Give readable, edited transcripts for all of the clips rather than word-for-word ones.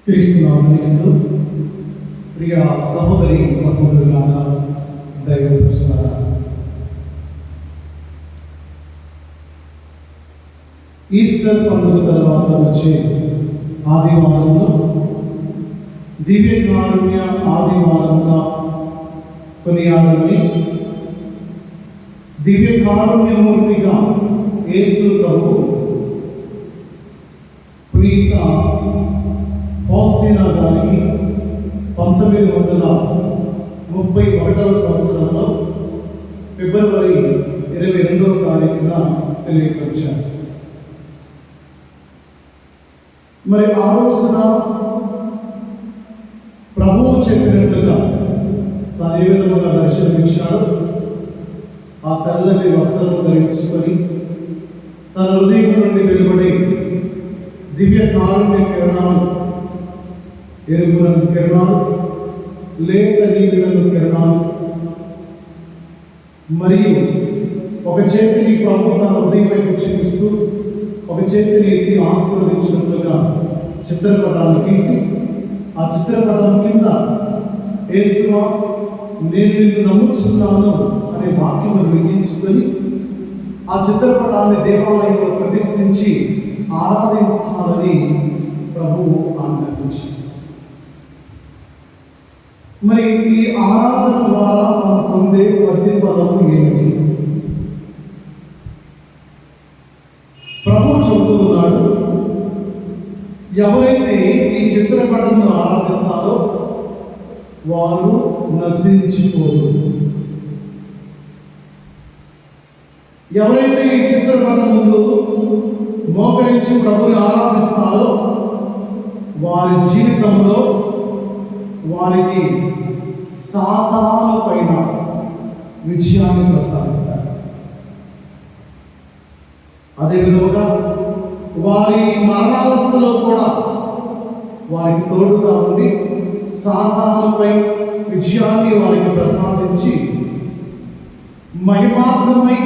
క్రీస్తునామమునందు ప్రియ సహోదరి సహోదరులారా, దైవ ప్రజలారా, ఈస్టర్ పండుగ తర్వాత వచ్చే ఆదివారంలో దివ్య కారుణ్య ఆదివారంగా కొనియాడమని, దివ్య కారుణ్యమూర్తిగా యేసు ప్రభువు పునీత ఫౌస్టీనా గారికి 1931వ సంవత్సరంలో ఫిబ్రవరి 22వ తారీఖున తెలియపరిచారు. మరి ఆ రోజున ప్రభువు చెప్పినట్లుగా తాను ఏ విధముగా దర్శనమిచ్చాడో ఆ తెల్లని వస్త్రం ధరించుకొని తన హృదయం నుండి వెలువడే దివ్య కారుణ్య కిరణాలు, ఎరుపు రంగు కిరణాలు, లేత నీలి రంగు కిరణాలు, మరియు ఒక చేతిని ప్రభు తన హృదయం వైపు చూపిస్తూ ఒక చేతిని ఎత్తి ఆశీర్వదించినట్లుగా చిత్రపటాన్ని గీసి, ఆ చిత్రపటం కింద యేసువా నేను నిన్ను నమ్ముచున్నాను అనే వాక్యం లిఖించుకొని ఆ చిత్రపటాన్ని దేవాలయంలో ప్రతిష్ఠించి ఆరాధించాలని ప్రభువు ఆజ్ఞాపించారు. మరి ఈ ఆరాధన ద్వారా మనం పొందే ప్రతిఫలము ఏమిటి? ప్రభువు చెబుతున్నాడు, ఎవరైతే ఈ చిత్రపటమును ఆరాధిస్తారో వారు నశించిపోరు. ఎవరైతే ఈ చిత్రపటం ముందు మోకరించి ప్రభుని ఆరాధిస్తారో వారి జీవితంలో వారికి సాతాను పైన విజయాన్ని ప్రసాదిస్తారు. అదేవిధంగా వారి మరణావస్థలో కూడా వారికి తోడుగా ఉండి సాతానుపై విజయాన్ని వారికి ప్రసాదించి మహిమార్థమై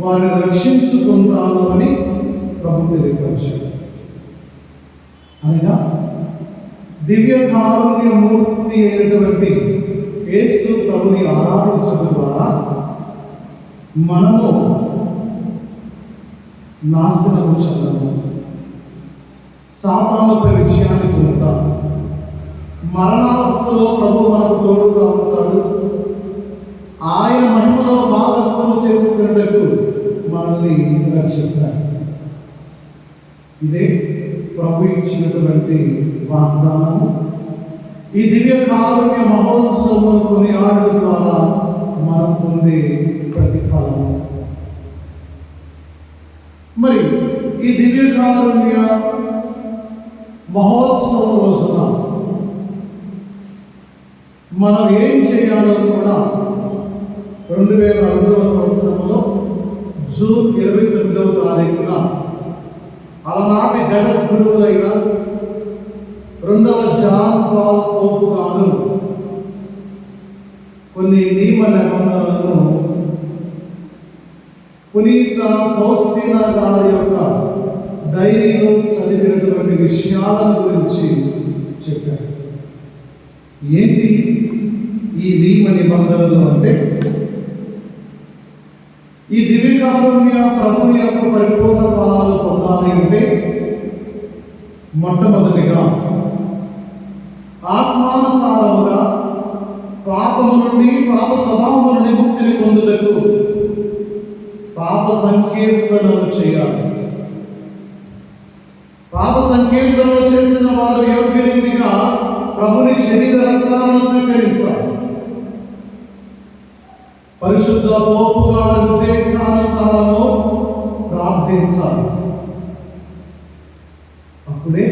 వారిని రక్షించుకుంటాను అని ప్రభు తెలియపరిచారు. అనగా దివ్య కారుణ్య మూర్తి అయినటువంటి యేసు ప్రభుని ఆరాధించడం ద్వారా మనము నాశనము చెందము, సాతానుపై విజయాన్ని పొందుతాము, మరణావస్థలో ప్రభు మనకు తోడుగా ఉంటాడు, ఆయన మహిమలో భాగస్థము చేసుకునేందుకు మనల్ని రక్షిస్తాడు. ఇదే ప్రభు ఇచ్చినటువంటి వాగ్దానము. ఈ దివ్య కారుణ్య మహోత్సవం కొనియాడడం ద్వారా మనం పొందే ప్రతిఫలము. మరి ఈ దివ్య కారుణ్య మహోత్సవం రోజున మనం ఏం చేయాలో కూడా 2002వ సంవత్సరంలో జూన్ 29వ తారీఖున అలనాటి జగద్గురువులైన 2వ జాన్ పాల్ పోపు గారు కొన్ని నియమ నిబంధనలను పునీత ఫౌస్టీనా గారి యొక్క డైరీలో చదివినటువంటి విషయాలను గురించి చెప్పారు. ఏంటి ఈ నియమ నిబంధనలు అంటే, ఈ దివ్య కారుణ్య ప్రభుని యొక్క పరిపూర్ణ ఫలాలు పొందాలి అంటే మొట్టమొదటిగా ఆత్మానుసారముగా పాపము నుండి, పాప స్వభావము నుండి ముక్తిని పొందుటకు పాప సంకీర్తనలు చేయాలి. పాప సంకీర్తనలు చేసిన వారు యోగ్య రీతిగా ప్రభుని శరీర రక్తాలను స్వీకరించాలి. పరిశుద్ధ పోపు గారి ఉద్దేశానుసారము ప్రార్థించాలి. అప్పుడే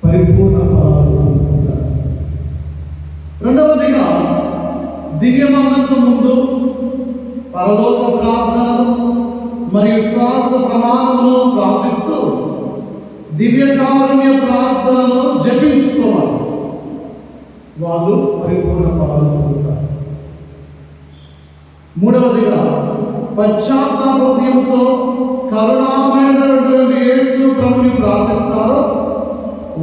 పరిపూర్ణ ఫలాలు పొందుతారు. రెండవదిగా దివ్య మనస్సు ముందు పరలోక ప్రార్థనలు మరియు శ్వాస ప్రమాణమును ప్రార్థిస్తూ దివ్య కారుణ్య ప్రార్థనను జపించుకోవాలి. వాళ్ళు పరిపూర్ణ ఫలాలు పొందుతారు. మూడవదిగా పశ్చాత్తాప హృదయంతో కరుణామయుడైనటువంటి యేసు ప్రభుని ప్రార్థిస్తారో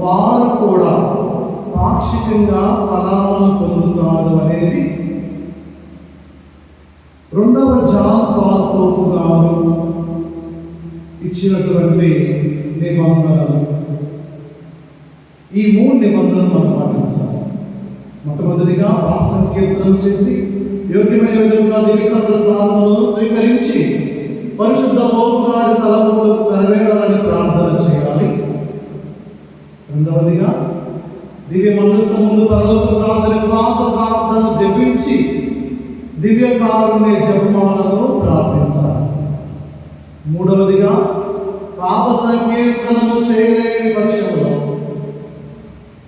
వారు కూడా పాక్షికంగా ఫలాలను పొందుతారు అనేది 2వ జాన్ పాల్ పోపు గారు ఇచ్చినటువంటి నిబంధనలు. ఈ 3 నిబంధనలు మనం పాటించాలి. మొట్టమొదటిగా పాప సంకీర్తనం చేసి యోగ్యమైన విధంగా దివ్య ప్రసాదములను స్వీకరించి పరిశుద్ధ పోపు గారి తలంపులకు నెరవేరాలని ప్రార్థన చేయాలి. రెండవదిగా దివ్య మందస్సు ముందు పరలోక ప్రార్థన శ్వాస ప్రార్థన జపించి దివ్య కారుణ్య జపమాలను ప్రార్థించాలి. మూడవదిగా పాప సంకీర్తనము చేయలేని పక్షంలో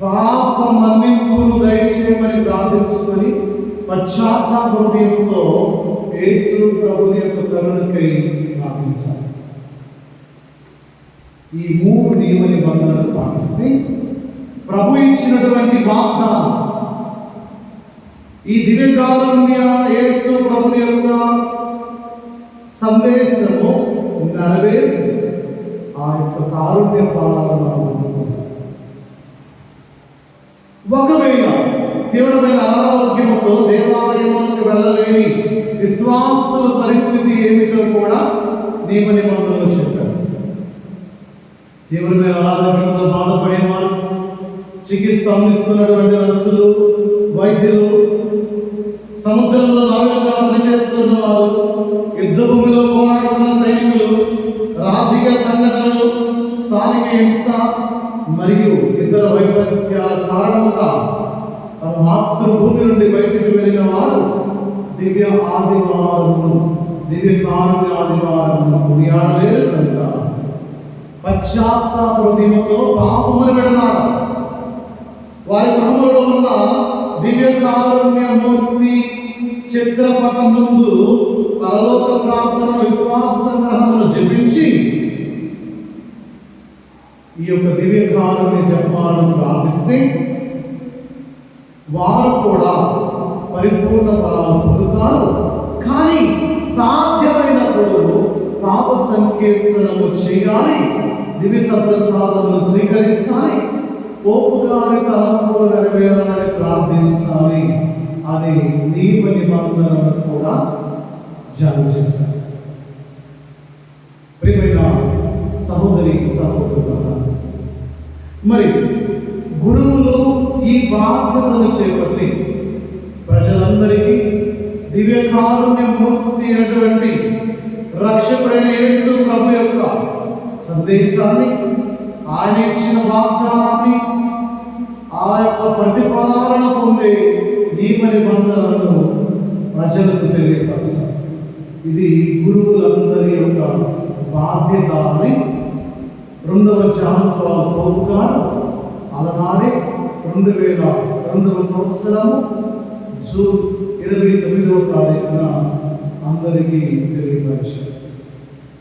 పాప మన్నింపును దయచేయమని ప్రార్థించుకొని పశ్చాత్తాప హృదయంతో యేసు ప్రభుని యొక్క కరుణకై ప్రార్థించాలి. ఈ 3 నియమ నిబంధనలు పాటిస్తే ప్రభు ఇచ్చినటువంటి వాగ్దానం, ఈ దివ్య కారుణ్య యేసు ప్రభుని యొక్క సందేశము నెరవేరి ఆ యొక్క కారుణ్య ఫలాలను పొందుకుంటాం. ఒకవేళ తీవ్రమైన అనారోగ్యముతో దేవాలయములకు వెళ్ళలేని విశ్వాసుల పరిస్థితి ఏమిటో కూడా నియమ నిబంధనలు చెప్పారు. తీవ్రమైన అనారోగ్యంతో బాధపడేవారు, చికిత్స అందిస్తున్నటువంటి నర్సులు, వైద్యులు, సముద్రంలో నావికులుగా పనిచేస్తున్న వారు, యుద్ధ భూమిలో పోరాడుతున్న సైనికులు, రాజకీయ సంఘటనలు, స్థానిక హింస మరియు ఇతర వైపరీత్యాల కారణంగా తమ మాతృభూమి నుండి బయటికి వెళ్ళిన వారు దివ్య ఆదివారమును, దివ్య కారుణ్య ఆదివారమును కొనియాడలేరు కనుక పశ్చాత్తాప హృదయముతో పాపమును విడనాడ వారి గృహంలో ఉన్న దివ్య కారుణ్య మూర్తి చిత్రపటం ముందు పరలోక ప్రార్థన విశ్వాస సంగ్రహమును జపించి ఈ యొక్క దివ్య కారుణ్య జపమాలను ప్రార్థిస్తే వారు కూడా పరిపూర్ణ ఫలాలు పొందుతారు. కానీ సాధ్యమైనప్పుడు పాప సంకీర్తనము చేయాలి, దివ్య సప్రసాదమును స్వీకరించాలి, పోపు గారి తలంపులు నెరవేరాలని ప్రార్థించాలి అనే నియమ నిబంధనలను కూడా జారీ చేశారు. ప్రియమైన సహోదరి సహోదరులారా, మరి గురువులు ఈ బాధ్యతను చేపట్టి ప్రజలందరికీ దివ్య కారుణ్య మూర్తి అయినటువంటి రక్షకుడైన యేసు ప్రభు యొక్క సందేశాన్ని, ఆయన ఇచ్చిన వాగ్దానాన్ని, ఆ యొక్క ప్రతిఫలాలను పొందే నియమ నిబంధనలను ప్రజలకు తెలియపరచాలి. ఇది గురువులందరి యొక్క బాధ్యత అని 2వ జాన్ పాల్ పోపు గారు అలనాడే 2002వ సంవత్సరము జూన్ 29వ తారీఖున అందరికీ తెలియపరిచారు.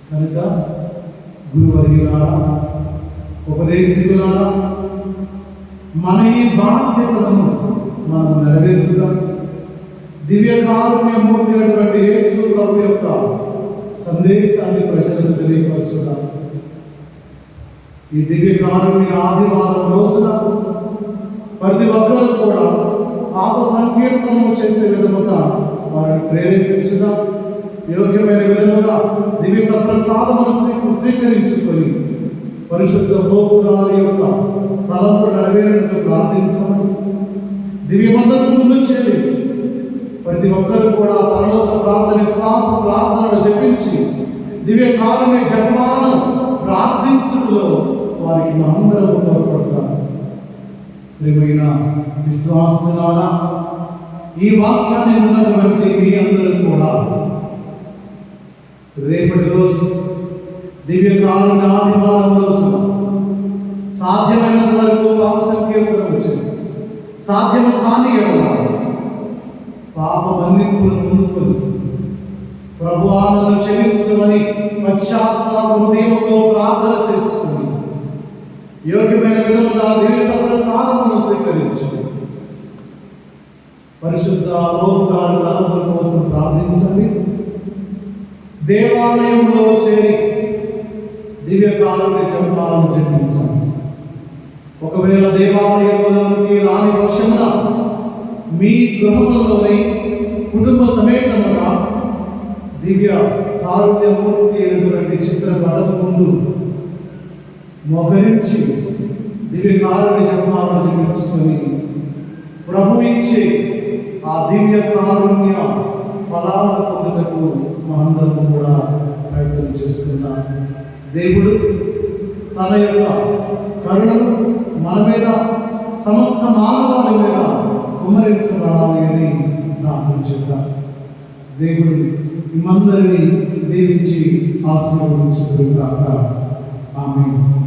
కనుక గురువర్యులారా, ఉపదేశకులారా, మన ఈ బాధ్యతలను మనం నెరవేర్చుదాం. దివ్య కారుణ్య మూర్తి అయినటువంటి యేసు ప్రభు యొక్క సందేశాన్ని ప్రజలకు తెలియపరచుదాం. ఈ దివ్య కారుణ్య ఆదివారం రోజున ప్రతి ఒక్కరూ కూడా పాప సంకీర్తనము చేసే విధముగా వారిని ప్రేరేపించుదాం. యోగ్యమైన విధముగా దివ్య సప్రసాదమును స్వీకరించుకొని పరిశుద్ధ పోపు గారి యొక్క తలంపు నెరవేరినట్టు ప్రార్థించమని దివ్య మందస్సు ముందు చేరి ప్రతి ఒక్కరూ కూడా పరలోక ప్రార్థన శ్వాస ప్రార్థనలు జపించి దివ్య కారుణ్య జపమాలను ప్రార్థించుటలో వారికి మనందరం తోడ్పడతాం. ప్రియమైన విశ్వాసులారా, ఈ వాక్యాన్ని విన్నటువంటి మీ అందరూ కూడా రేపటి రోజు దివ్య కారుణ్య ఆదివారం రోజున సాధ్యమైనంత వరకు పాప సంకీర్తనం చేసి, సాధ్యము కాని ఎడల పాప మన్నింపును పొందుకొని ప్రభువా నన్ను క్షమించమని పశ్చాత్తాప హృదయముతో ప్రార్థన చేసుకుని యోగ్యమైన విధముగా దివ్య సప్రసాదమును స్వీకరించి పరిశుద్ధ పోపు గారి తలంపుల కోసం ప్రార్థించండి. దేవాలయంలో చేరి దివ్య కారుణ్య జపమాలను జపించండి. ఒకవేళ దేవాలయంలోనికి రాని వర్షమున మీ గృహములోని కుటుంబ సమేతముగా దివ్య కారుణ్యమూర్తి అయినటువంటి చిత్రపటం ముందు మొగరించి దివ్య కారుణ్య జపమాలను జపించుకొని ప్రభు ఇచ్చే ఆ దివ్య కారుణ్య ఫలాలను పొందుటకు మనందరం కూడా ప్రయత్నం చేసుకుందాం. దేవుడు తన యొక్క కరుణను మన మీద, సమస్త మానవాళి మీద కుమ్మరించబడాలి అని ప్రార్థన చేద్దాం. దేవుడు మిమ్మందరినీ దీవించి ఆశీర్వదించుగాక. ఆమేన్.